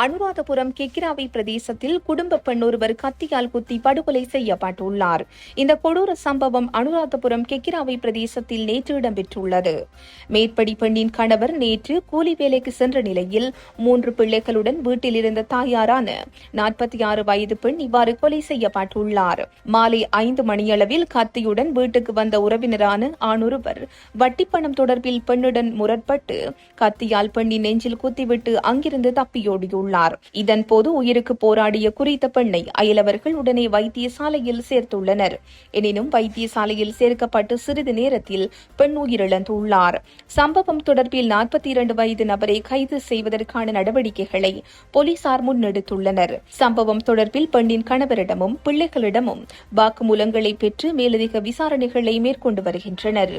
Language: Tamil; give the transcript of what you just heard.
அனுராதபுரம் கெக்கிராவை பிரதேசத்தில் குடும்ப பெண் ஒருவர் கத்தியால் குத்தி படுகொலை செய்யப்பட்டுள்ளார். இந்த கொடூர சம்பவம் அனுராதபுரம் கெக்கிராவை பிரதேசத்தில் நேற்று இடம்பெற்றுள்ளது. மேற்படி பெண்ணின் கணவர் நேற்று கூலி வேலைக்கு சென்ற நிலையில் 3 பிள்ளைகளுடன் வீட்டில் இருந்த தாயாரான 46 வயது பெண் இவ்வாறு கொலை செய்யப்பட்டுள்ளார். மாலை 5 மணியளவில் கத்தியுடன் வீட்டுக்கு வந்த உறவினரான ஆணொருவர் வட்டிப்பணம் தொடர்பில் பெண்ணுடன் முரண்பட்டு கத்தியால் பெண்ணின் நெஞ்சில் குத்திவிட்டு அங்கிருந்து தப்பியோடியுள்ளார். இதன்போது உயிருக்கு போராடிய குறித்த பெண்ணை அயலவர்கள் உடனே வைத்தியசாலையில் சேர்த்துள்ளனர். எனினும் வைத்தியசாலையில் சேர்க்கப்பட்டு சிறிது நேரத்தில் பெண் உயிரிழந்துள்ளார். சம்பவம் தொடர்பில் 42 வயது நபரை கைது செய்வதற்கான நடவடிக்கைகளை போலீசார் முன்னெடுத்துள்ளனர். சம்பவம் தொடர்பில் பெண்ணின் கணவரிடமும் பிள்ளைகளிடமும் வாக்குமூலங்களை பெற்று மேலதிக விசாரணைகளை மேற்கொண்டு வருகின்றனர்.